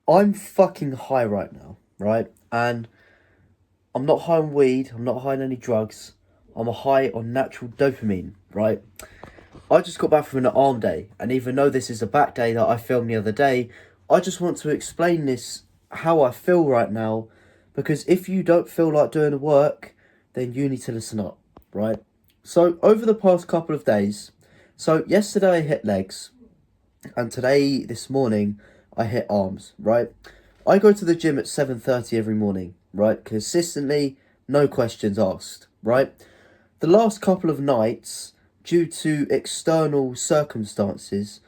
I'm fucking high right now, right? And I'm not high on weed, I'm not high on any drugs. I'm high on natural dopamine, right? I just got back from an arm day, and even though this is a back day that I filmed the other day, I just want to explain this how I feel right now, because if you don't feel like doing the work, then you need to listen up, right? So over the past couple of days, so yesterday I hit legs, and today, this morning, I hit arms, right? I go to the gym at 7:30 every morning, right? Consistently, no questions asked, right? The last couple of nights, due to external circumstances,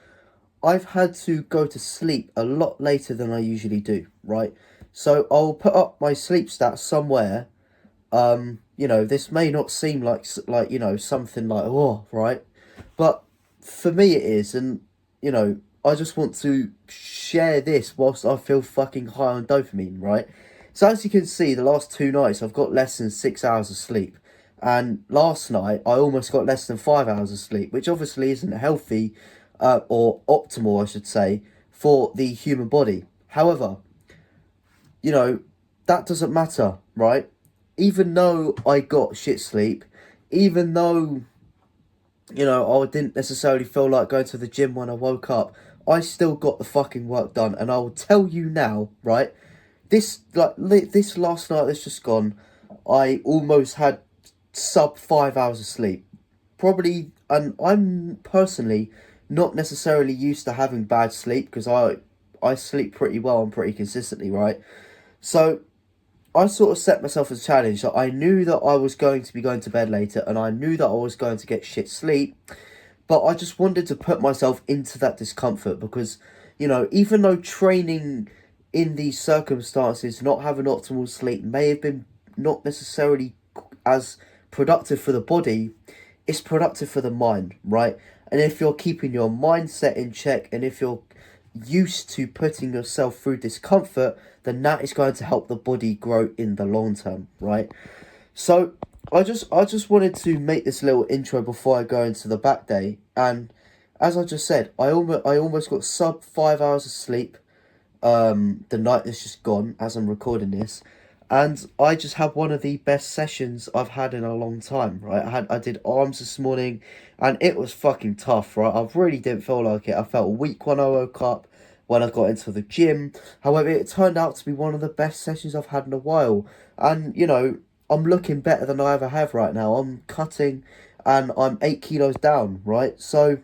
I've had to go to sleep a lot later than I usually do, right? So I'll put up my sleep stats somewhere. This may not seem like something like, oh, right? But for me it is, and I just want to share this whilst I feel fucking high on dopamine, right? So as you can see, the last 2 nights I've got less than 6 hours of sleep. And last night I almost got less than 5 hours of sleep, which obviously isn't healthy, or optimal, I should say, for the human body. However, you know, that doesn't matter, right? Even though I got shit sleep, even though, I didn't necessarily feel like going to the gym when I woke up, I still got the fucking work done. And I will tell you now, right? This last night that's just gone, I almost had sub 5 hours of sleep. Probably, and I'm personally not necessarily used to having bad sleep, because I sleep pretty well and pretty consistently, right? So I sort of set myself as a challenge that I knew that I was going to be going to bed later, and I knew that I was going to get shit sleep, but I just wanted to put myself into that discomfort because, even though training in these circumstances, not having optimal sleep may have been not necessarily as productive for the body, it's productive for the mind, right? And if you're keeping your mindset in check, and if you're used to putting yourself through discomfort, then that is going to help the body grow in the long term, right? So I just wanted to make this little intro before I go into the back day. And as I just said, I almost got sub 5 hours of sleep the night that's just gone as I'm recording this. And I just had one of the best sessions I've had in a long time, right? I did arms this morning, and it was fucking tough, right? I really didn't feel like it. I felt weak when I woke up, when I got into the gym. However, it turned out to be one of the best sessions I've had in a while. And, I'm looking better than I ever have right now. I'm cutting, and I'm 8 kilos down, right? So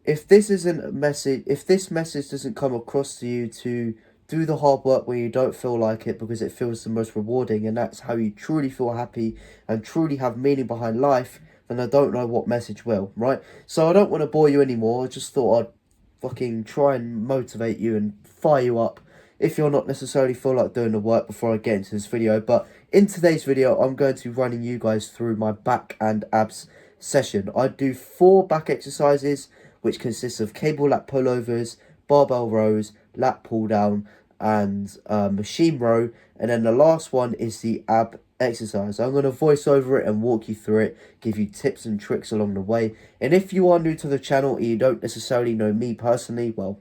if this isn't a message, if this message doesn't come across to you to do the hard work where you don't feel like it because it feels the most rewarding, and that's how you truly feel happy and truly have meaning behind life, then I don't know what message will, right? So I don't want to bore you anymore. I just thought I'd fucking try and motivate you and fire you up if you're not necessarily feel like doing the work before I get into this video. But in today's video, I'm going to be running you guys through my back and abs session. I do 4 back exercises, which consists of cable lat pullovers, barbell rows, lat pull down, and machine row. And then the last one is the ab exercise. I'm going to voice over it and walk you through it, give you tips and tricks along the way. And if you are new to the channel and you don't necessarily know me personally, well,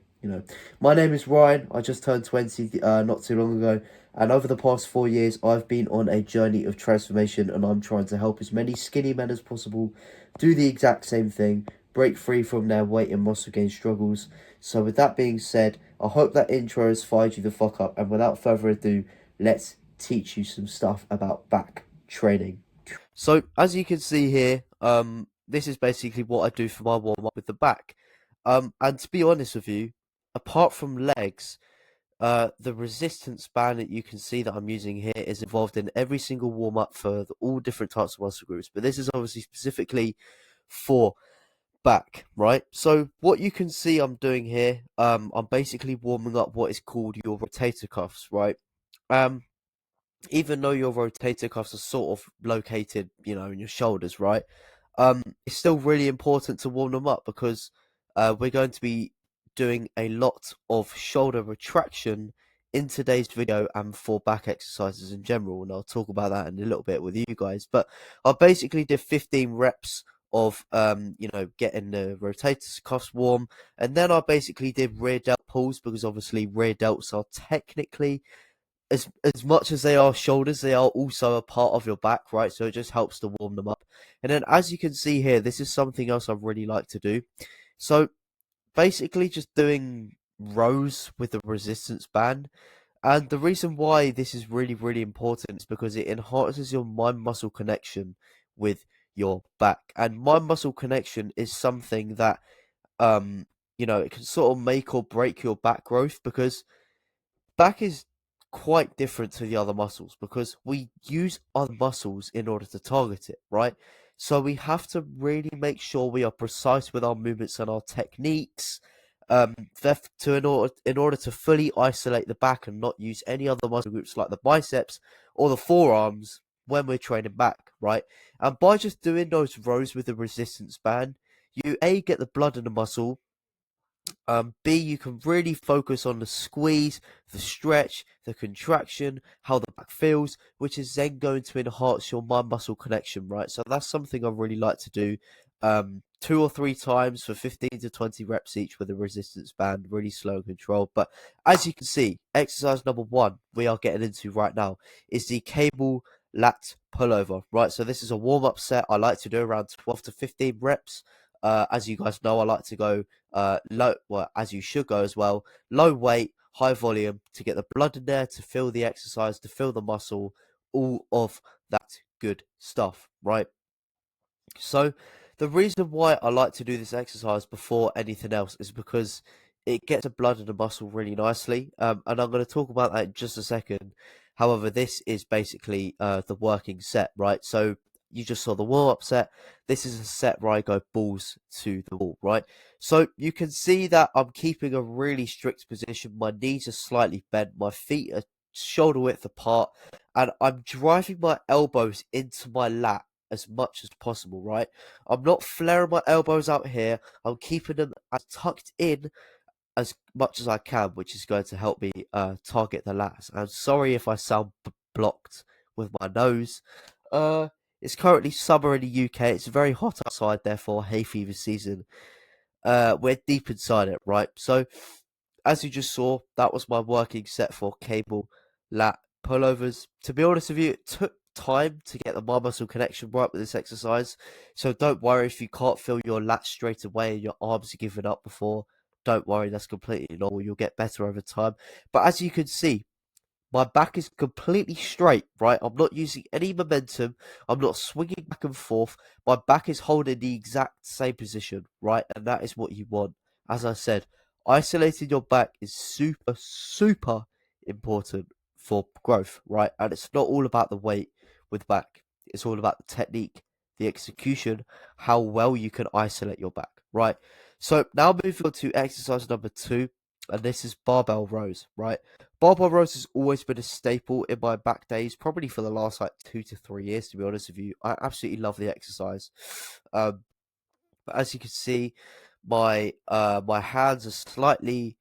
my name is Ryan. I just turned 20 not too long ago, and over the past 4 years I've been on a journey of transformation, and I'm trying to help as many skinny men as possible do the exact same thing, break free from their weight and muscle gain struggles. So with that being said, I hope that intro has fired you the fuck up, and without further ado, let's teach you some stuff about back training. So as you can see here, this is basically what I do for my warm up with the back. And to be honest with you, apart from legs, the resistance band that you can see that I'm using here is involved in every single warm up for all different types of muscle groups. But this is obviously specifically for back, right? So what you can see I'm doing here, I'm basically warming up what is called your rotator cuffs, right? Um, Even though your rotator cuffs are sort of located, in your shoulders, right? It's still really important to warm them up because we're going to be doing a lot of shoulder retraction in today's video and for back exercises in general, and I'll talk about that in a little bit with you guys. But I basically did 15 reps of getting the rotator cuffs warm, and then I basically did rear delt pulls, because obviously rear delts are technically, as much as they are shoulders, they are also a part of your back, right? So it just helps to warm them up. And then as you can see here, this is something else I really like to do. So basically just doing rows with the resistance band. And the reason why this is really, really important is because it enhances your mind muscle connection with your back. And mind muscle connection is something that, it can sort of make or break your back growth, because back is quite different to the other muscles, because we use other muscles in order to target it, right? So we have to really make sure we are precise with our movements and our techniques, in order to fully isolate the back and not use any other muscle groups like the biceps or the forearms when we're training back, right? And by just doing those rows with the resistance band, you get the blood in the muscle. B, you can really focus on the squeeze, the stretch, the contraction, how the back feels, which is then going to enhance your mind muscle connection, right? So that's something I really like to do 2 or 3 times for 15 to 20 reps each with a resistance band, really slow and controlled. But as you can see, exercise number 1 we are getting into right now is the cable lat pullover, right? So this is a warm-up set. I like to do around 12 to 15 reps. As you guys know, I like to go low, well, as you should go as well, low weight, high volume, to get the blood in there, to feel the exercise, to feel the muscle, all of that good stuff, right? So the reason why I like to do this exercise before anything else is because it gets the blood in the muscle really nicely, and I'm going to talk about that in just a second. However, this is basically the working set, right? So you just saw the warm-up set. This is a set where I go balls to the wall, right? So you can see that I'm keeping a really strict position. My knees are slightly bent, my feet are shoulder width apart, and I'm driving my elbows into my lat as much as possible, right? I'm not flaring my elbows out here. I'm keeping them as tucked in as much as I can, which is going to help me target the lats. I'm sorry if I sound blocked with my nose. It's currently summer in the UK. It's very hot outside, therefore hay fever season. We're deep inside it, right? So as you just saw, that was my working set for cable lat pullovers. To be honest with you, it took time to get the mind muscle connection right with this exercise. So don't worry if you can't feel your lats straight away and your arms are giving up before. Don't worry, that's completely normal. You'll get better over time. But as you can see, my back is completely straight, right? I'm not using any momentum. I'm not swinging back and forth. My back is holding the exact same position, right? And that is what you want. As I said, isolating your back is super, super important for growth, right? And it's not all about the weight with back. It's all about the technique, the execution, how well you can isolate your back, right? So now moving on to exercise number 2, and this is barbell rows, right? Barbell rows has always been a staple in my back days, probably for the last like 2 to 3 years, to be honest with you. I absolutely love the exercise. But as you can see, my hands are slightly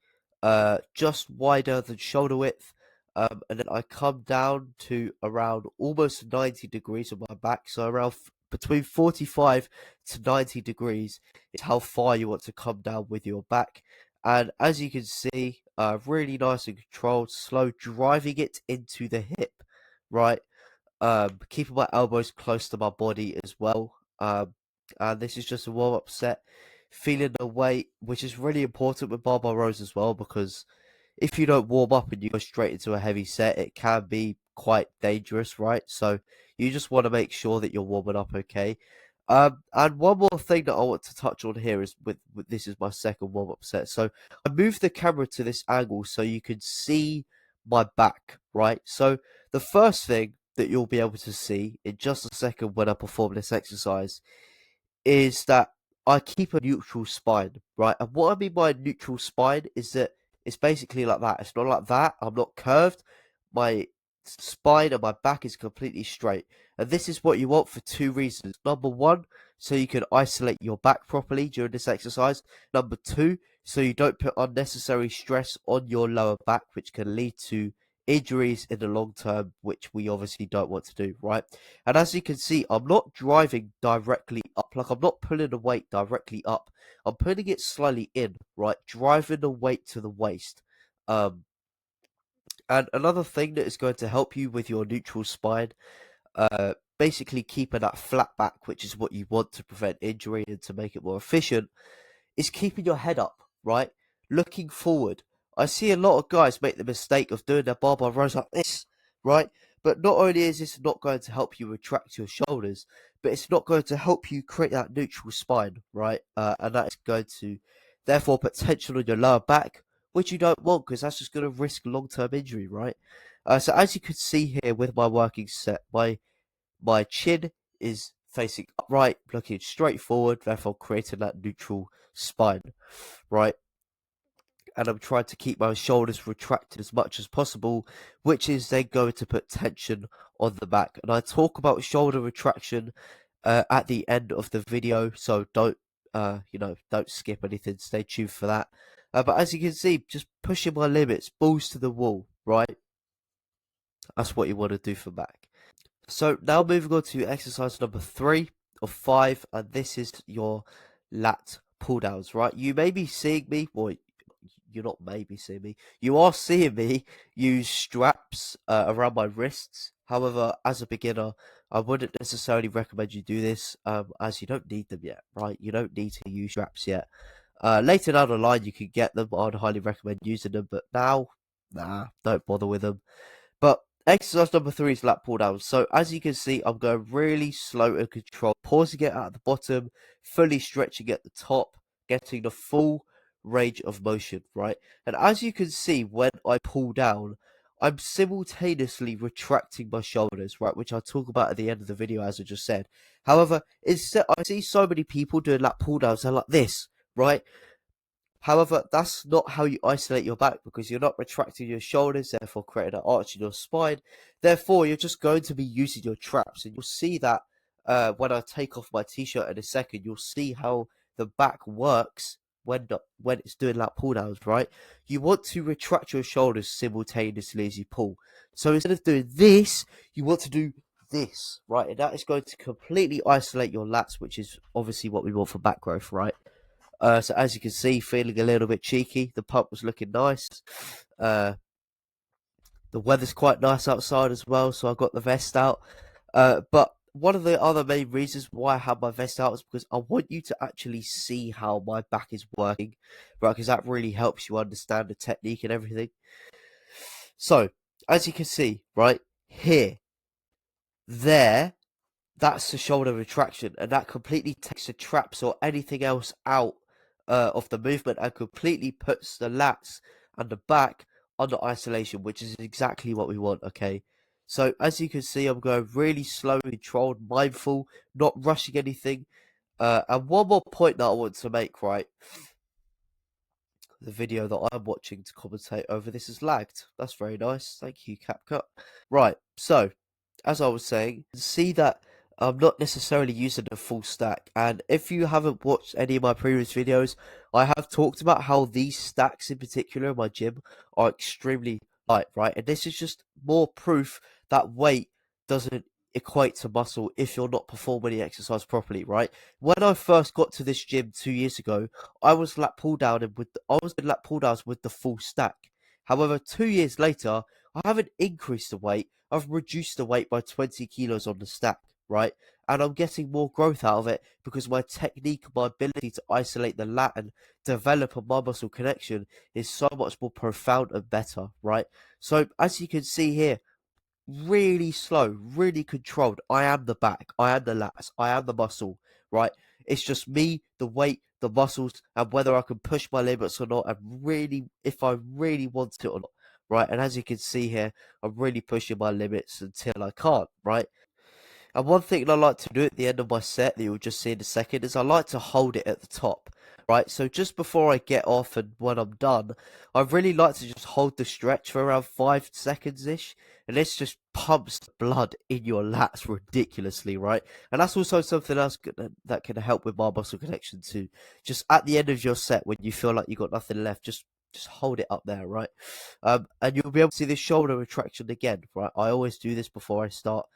just wider than shoulder width, and then I come down to around almost 90 degrees on my back, so around between 45 to 90 degrees is how far you want to come down with your back. And as you can see, really nice and controlled, slow, driving it into the hip, right? Keeping my elbows close to my body as well. And this is just a warm-up set. Feeling the weight, which is really important with barbell rows as well, because if you don't warm up and you go straight into a heavy set, it can be quite dangerous, right? So you just want to make sure that you're warming up okay. And one more thing that I want to touch on here is with this is my second warm-up set. So I moved the camera to this angle so you can see my back, right? So the first thing that you'll be able to see in just a second when I perform this exercise is that I keep a neutral spine, right? And what I mean by neutral spine is that it's basically like that. It's not like that. I'm not curved. My spine and my back is completely straight. And this is what you want for 2 reasons. Number 1, so you can isolate your back properly during this exercise. Number 2, so you don't put unnecessary stress on your lower back, which can lead to injuries in the long term, which we obviously don't want to do, right? And as you can see, I'm not driving directly up, like I'm not pulling the weight directly up. I'm putting it slightly in, right? Driving the weight to the waist. And another thing that is going to help you with your neutral spine, basically keeping that flat back, which is what you want to prevent injury and to make it more efficient, is keeping your head up, right? Looking forward. I see a lot of guys make the mistake of doing their barbell rows like this, right? But not only is this not going to help you retract your shoulders, but it's not going to help you create that neutral spine, right? And that is going to therefore put tension on your lower back, which you don't want because that's just going to risk long-term injury, right? So as you can see here with my working set, my chin is facing upright, looking straight forward, therefore creating that neutral spine, right? And I'm trying to keep my shoulders retracted as much as possible, which is then going to put tension on the back. And I talk about shoulder retraction at the end of the video, so don't don't skip anything. Stay tuned for that. But as you can see, just pushing my limits, balls to the wall, right? That's what you want to do for back. So now moving on to exercise number 3 of 5, and this is your lat pull downs, right? You may be seeing me, well, you're not maybe seeing me, you are seeing me use straps around my wrists. However, as a beginner, I wouldn't necessarily recommend you do this, as you don't need them yet, right? You don't need to use straps yet. Later down the line, you can get them. I'd highly recommend using them, but now, nah, don't bother with them. But exercise number 3 is lat pull down. So as you can see, I'm going really slow and controlled, pausing it at the bottom, fully stretching at the top, getting the full range of motion, right? And as you can see, when I pull down, I'm simultaneously retracting my shoulders, right? Which I'll talk about at the end of the video, as I just said. However, instead, I see so many people doing lat pull downs, they're like this, right? However, that's not how you isolate your back, because you're not retracting your shoulders, therefore creating an arch in your spine. Therefore, you're just going to be using your traps. And you'll see that when I take off my t-shirt in a second, you'll see how the back works when it's doing that pull downs, right? You want to retract your shoulders simultaneously as you pull. So instead of doing this, you want to do this, right? And that is going to completely isolate your lats, which is obviously what we want for back growth, right? So as you can see, feeling a little bit cheeky. The pump was looking nice. The weather's quite nice outside as well, so I got the vest out. But one of the other main reasons why I have my vest out is because I want you to actually see how my back is working, right? Because that really helps you understand the technique and everything. So, as you can see, right here, there, that's the shoulder retraction, and that completely takes the traps or anything else out of the movement and completely puts the lats and the back under isolation, which is exactly what we want, okay? So as you can see, I'm going really slow, controlled, mindful, not rushing anything. And one more point that I want to make, right? The video that I'm watching to commentate over this is lagged. That's very nice. Thank you, CapCut. Right, so as I was saying, see that I'm not necessarily using the full stack. And if you haven't watched any of my previous videos, I have talked about how these stacks in particular in my gym are extremely light, right? And this is just more proof that weight doesn't equate to muscle if you're not performing the exercise properly, right? When I first got to this gym 2 years ago, I was lat pull down I was doing lat pull downs with the full stack. However, 2 years later, I haven't increased the weight. I've reduced the weight by 20 kilos on the stack, right? And I'm getting more growth out of it because my technique, my ability to isolate the lat and develop a mind muscle connection is so much more profound and better, right? So as you can see here, really slow, really controlled. I am the back, I am the lats, I am the muscle, right? It's just me, the weight, the muscles, and whether I can push my limits or not, and really, if I really want it or not, right? And as you can see here, I'm really pushing my limits until I can't, right? And one thing I like to do at the end of my set that you'll just see in a second is I like to hold it at the top, right? So just before I get off and when I'm done, I really like to just hold the stretch for around 5 seconds-ish. And this just pumps blood in your lats ridiculously, right? And that's also something else that can help with my muscle connection too. Just at the end of your set, when you feel like you've got nothing left, just just hold it up there, right? And you'll be able to see the shoulder retraction again, right? I always do this before I start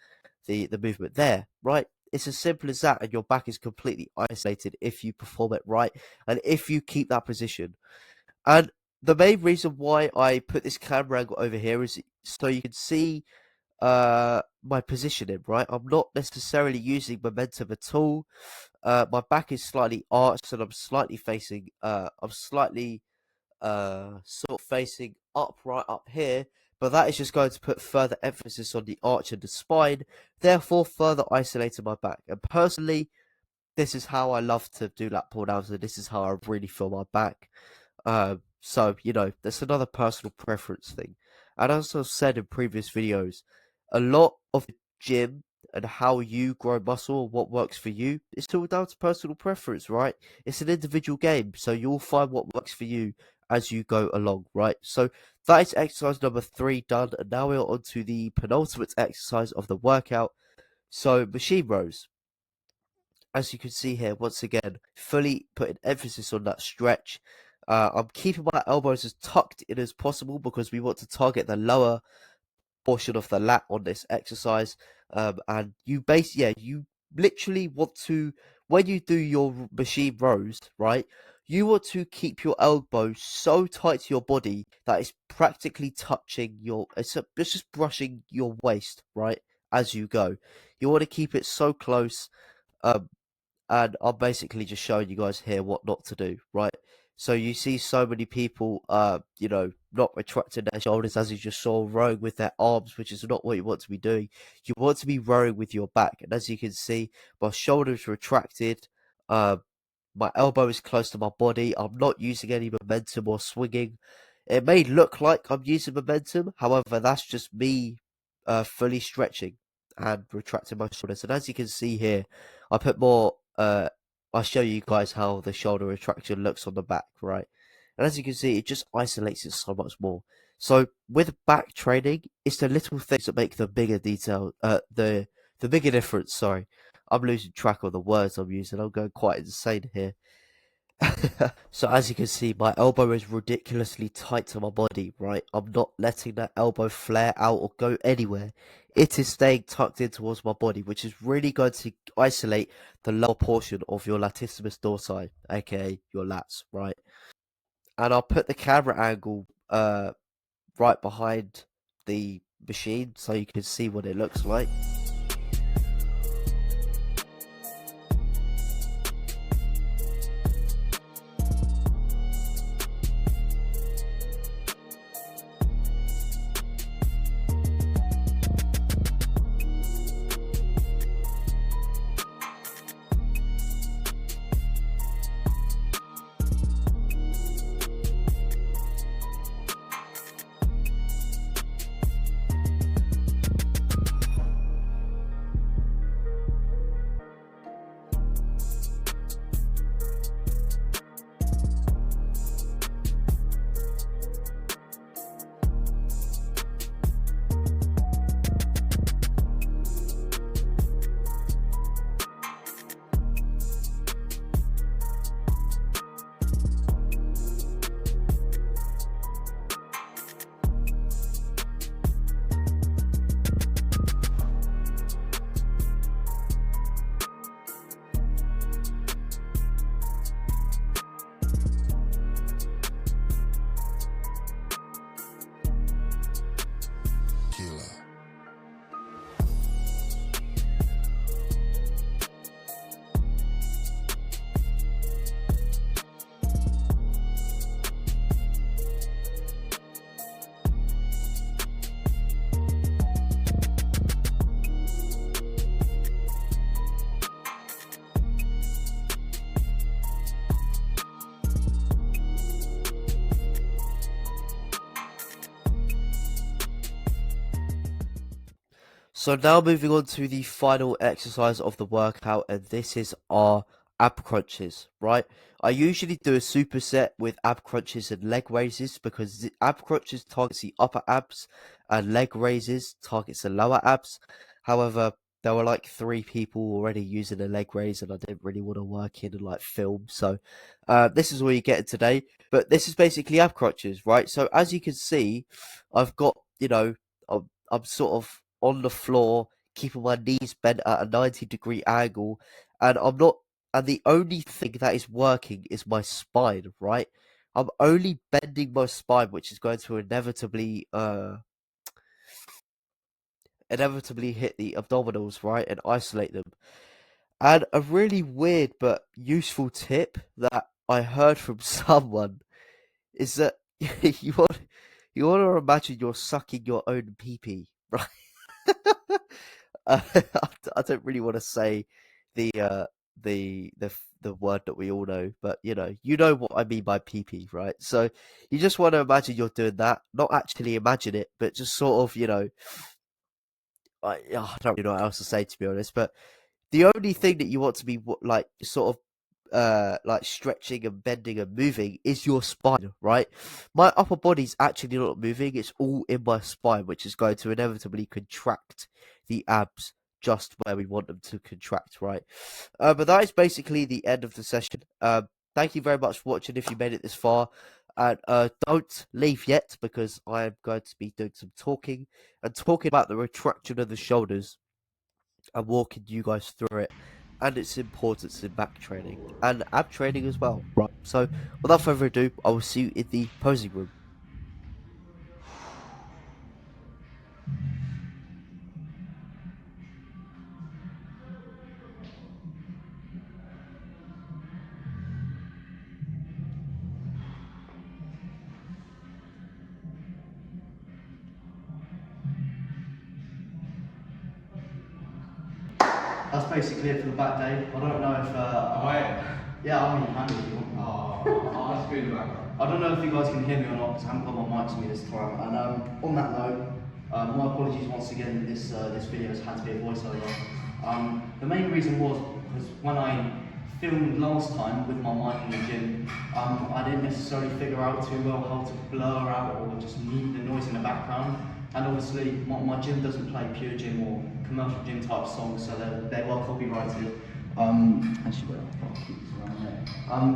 the movement there, right? It's as simple as that, and your back is completely isolated if you perform it right and if you keep that position. And the main reason why I put this camera angle over here is so you can see my positioning, right? I'm not necessarily using momentum at all. My back is slightly arched and I'm slightly facing sort of facing upright up here, but that is just going to put further emphasis on the arch and the spine, therefore further isolating my back. And personally, this is how I love to do lat pull downs, and this is how I really feel my back. So, you know, that's another personal preference thing. And as I've said in previous videos, a lot of the gym and how you grow muscle, what works for you, it's all down to personal preference, right? It's an individual game, so you'll find what works for you as you go along, right? So that is exercise number 3 done, and now we're on to the penultimate exercise of the workout. So machine rows. As you can see here, once again, fully putting emphasis on that stretch. I'm keeping my elbows as tucked in as possible because we want to target the lower portion of the lat on this exercise. And you literally want to, when you do your machine rows, right, you want to keep your elbow so tight to your body that it's practically touching it's just brushing your waist, right, as you go. You want to keep it so close. And I'm basically just showing you guys here what not to do, right? So you see so many people, you know, not retracting their shoulders, as you just saw, rowing with their arms, which is not what you want to be doing. You want to be rowing with your back. And as you can see, my shoulders retracted, my elbow is close to my body. I'm not using any momentum or swinging. It may look like I'm using momentum, however, that's just me fully stretching and retracting my shoulders. And as you can see here, I put more, I'll show you guys how the shoulder retraction looks on the back, right? And as you can see, it just isolates it so much more. So with back training, it's the little things that make the bigger detail, the bigger difference, sorry. I'm losing track of the words I'm using. I'm going quite insane here. So as you can see, my elbow is ridiculously tight to my body, right? I'm not letting that elbow flare out or go anywhere. It is staying tucked in towards my body, which is really going to isolate the lower portion of your latissimus dorsi, aka your lats, right? And I'll put the camera angle right behind the machine so you can see what it looks like. So now moving on to the final exercise of the workout, and this is our ab crunches, right? I usually do a superset with ab crunches and leg raises because the ab crunches targets the upper abs and leg raises targets the lower abs. However, there were like 3 people already using a leg raise, and I didn't really want to work in and like film. So, this is all you get today. But this is basically ab crutches, right? So as you can see, I've got, I'm sort of on the floor, keeping my knees bent at a 90-degree angle, and I'm not. And the only thing that is working is my spine, right? I'm only bending my spine, which is going to inevitably hit the abdominals, right, and isolate them. And a really weird but useful tip that I heard from someone is that you want you want to imagine you're sucking your own pee pee, right? I don't really want to say the the word that we all know, but you know what I mean by pee pee, right? So you just want to imagine you're doing that, not actually imagine it, but just sort of, I don't really know what else to say, to be honest. But the only thing that you want to be like sort of like stretching and bending and moving is your spine, right? My upper body's actually not moving, it's all in my spine, which is going to inevitably contract the abs just where we want them to contract, right? But that is basically the end of the session. Thank you very much for watching if you made it this far. And don't leave yet, because I am going to be doing some talking and talking about the retraction of the shoulders and walking you guys through it and its importance in back training and ab training as well. Right. So without further ado, I will see you in the posing room. That's basically it for the back day. I don't know if yeah, I mean you can if you want. Oh, that's good back. I don't know if you guys can hear me or not, because I haven't got my mic to me this time. And on that note, my apologies once again. This video has had to be a voiceover. The main reason was because when I filmed last time with my mic in the gym, I didn't necessarily figure out too well how to blur out or just mute the noise in the background. And obviously, my gym doesn't play pure gym or commercial gym type songs, so they were copyrighted. Actually, wait, I'll keep this around there.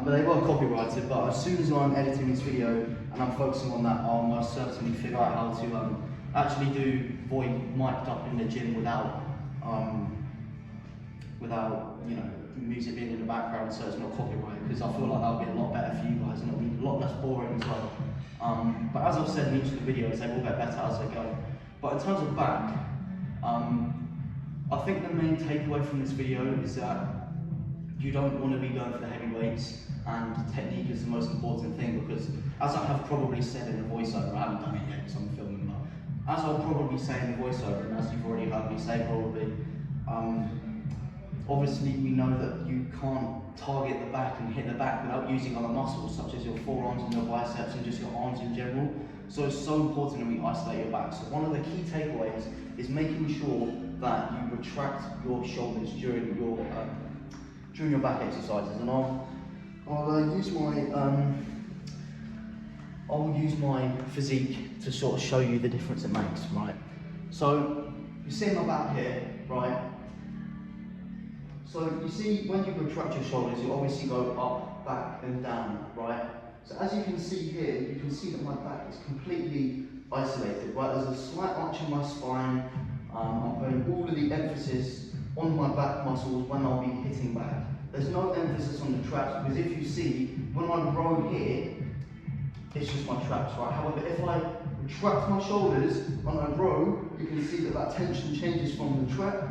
But they were copyrighted. But as soon as I'm editing this video and I'm focusing on that, I'll most certainly figure out how to actually do void mic'd up in the gym without music being in the background, so it's not copyrighted, because I feel like that'll be a lot better for you guys and it'll be a lot less boring as well. But as I've said in each of the videos, they will get better as they go. But in terms of back, I think the main takeaway from this video is that you don't want to be going for the heavy weights, and technique is the most important thing, because as I have probably said in the voiceover, I haven't done it yet because I'm filming, but as I'll probably say in the voiceover, and as you've already heard me say probably, obviously we know that you can't target the back and hit the back without using other muscles, such as your forearms and your biceps and just your arms in general. So it's so important that we isolate your back. So one of the key takeaways is making sure that you retract your shoulders during your back exercises. And I'll use my physique to sort of show you the difference it makes, right? So you see my back here, right? So you see, when you retract your shoulders, you obviously go up, back, and down, right? So as you can see here, you can see that my back is completely isolated, right? There's a slight arch in my spine. I'm putting all of the emphasis on my back muscles when I'll be hitting back. There's no emphasis on the traps, because if you see, when I row here, it's just my traps, right? However, if I retract my shoulders when I row, you can see that that tension changes from the trap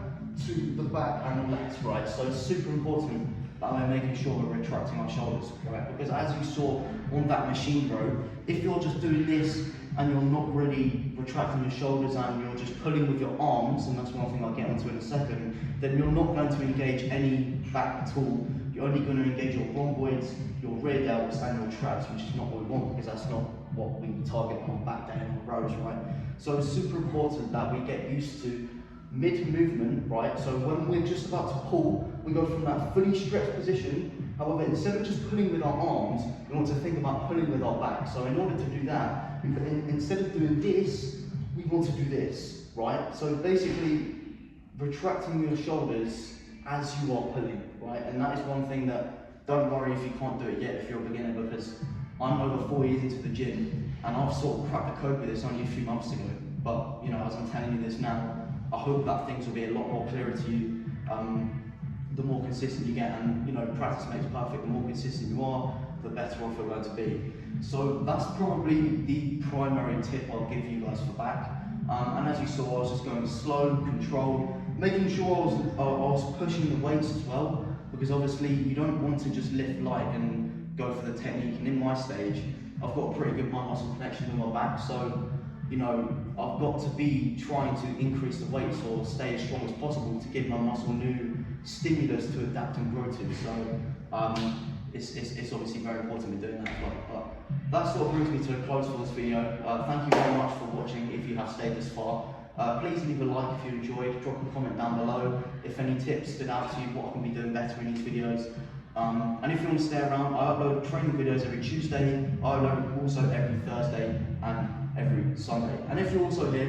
to the back and the legs, right? So it's super important that I'm making sure we're retracting our shoulders, right? Because as you saw on that machine row, if you're just doing this and you're not really retracting your shoulders and you're just pulling with your arms, and that's one thing I'll get onto in a second, then you're not going to engage any back at all. You're only going to engage your rhomboids, your rear delts, and your traps, which is not what we want, because that's not what we target on back day and on rows, right? So it's super important that we get used to mid-movement, right? So when we're just about to pull, we go from that fully stretched position. However, instead of just pulling with our arms, we want to think about pulling with our back. So in order to do that, instead of doing this, we want to do this, right? So basically, retracting your shoulders as you are pulling, right? And that is one thing that, don't worry if you can't do it yet if you're a beginner, because I'm over 4 years into the gym and I've sort of cracked the code with this only a few months ago. But you know, as I'm telling you this now, I hope that things will be a lot more clearer to you the more consistent you get. And you know, practice makes perfect. The more consistent you are, the better off you're going to be. So that's probably the primary tip I'll give you guys for back. And as you saw, I was just going slow, controlled, making sure I was pushing the weights as well, because obviously you don't want to just lift light and go for the technique. And in my stage, I've got a pretty good mind muscle connection with my back, so you know, I've got to be trying to increase the weights or stay as strong as possible to give my muscle new stimulus to adapt and grow to. So it's obviously very important we're doing that as well. But that sort of brings me to a close for this video. Thank you very much for watching if you have stayed this far. Please leave a like if you enjoyed, drop a comment down below if any tips stood out to you, what I can be doing better in these videos. And if you want to stay around, I upload training videos every Tuesday, I upload also every Thursday and every Sunday. And if you're also here,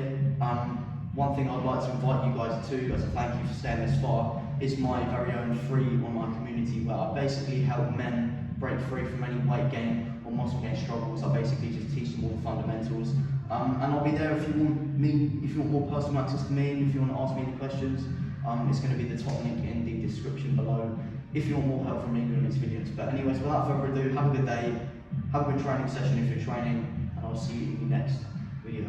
one thing I'd like to invite you guys to, as a thank you for staying this far, is my very own free online community where I basically help men break free from any weight gain or muscle gain struggles. I basically just teach them all the fundamentals. And I'll be there if you want more personal access to me, and if you want to ask me any questions, it's going to be the top link in the description below if you want more help from me doing these videos. But anyways, without further ado, have a good day, have a good training session if you're training, and I'll see you in the next video.